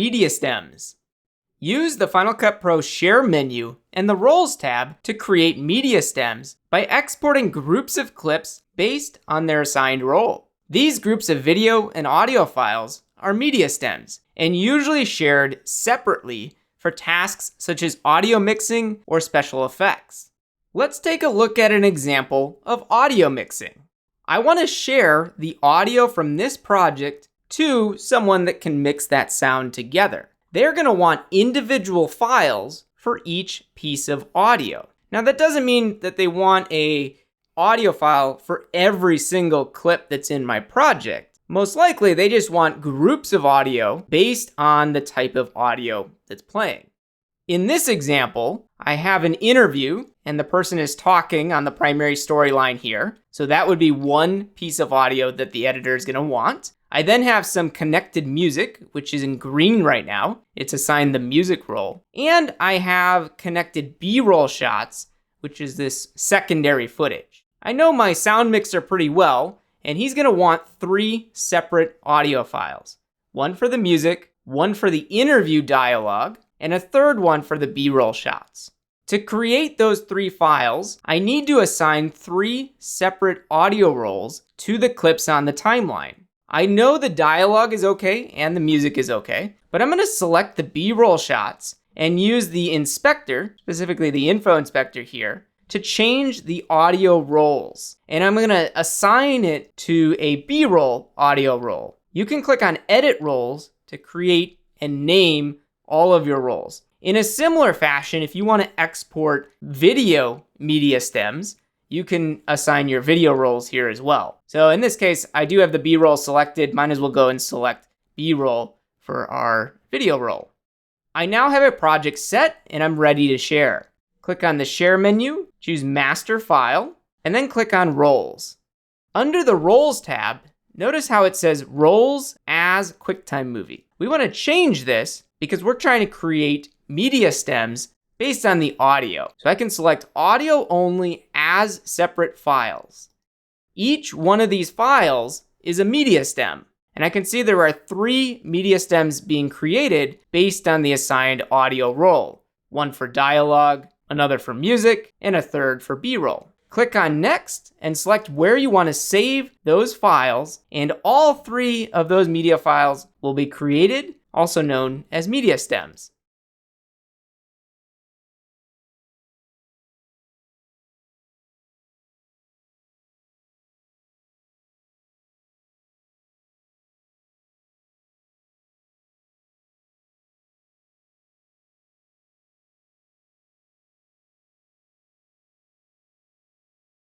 Media stems. Use the Final Cut Pro Share menu and the Roles tab to create media stems by exporting groups of clips based on their assigned role. These groups of video and audio files are media stems and usually shared separately for tasks such as audio mixing or special effects. Let's take a look at an example of audio mixing. I want to share the audio from this project to someone that can mix that sound together. They're going to want individual files for each piece of audio. Now that doesn't mean that they want an audio file for every single clip that's in my project. Most likely they just want groups of audio based on the type of audio that's playing. In this example, I have an interview and the person is talking on the primary storyline here. So that would be one piece of audio that the editor is going to want. I then have some connected music, which is in green right now. It's assigned the music role. And I have connected B-roll shots, which is this secondary footage. I know my sound mixer pretty well, and he's going to want 3 separate audio files. One for the music, one for the interview dialogue, and a third one for the B-roll shots. To create those 3 files, I need to assign 3 separate audio roles to the clips on the timeline. I know the dialogue is okay and the music is okay, but I'm going to select the B-roll shots and use the inspector, specifically the info inspector here, to change the audio roles. And I'm going to assign it to a B-roll audio role. You can click on Edit Roles to create and name all of your roles. In a similar fashion, if you want to export video media stems, you can assign your video roles here as well. So in this case, I do have the B-roll selected. Might as well go and select B-roll for our video role. I now have a project set and I'm ready to share. Click on the Share menu, choose Master File, and then click on Roles. Under the Roles tab, notice how it says Roles as QuickTime Movie. We want to change this because we're trying to create media stems based on the audio. So I can select audio only as separate files. Each one of these files is a media stem. And I can see there are 3 media stems being created based on the assigned audio role. One for dialogue, another for music, and a third for B-roll. Click on Next and select where you want to save those files, and all 3 of those media files will be created, also known as media stems.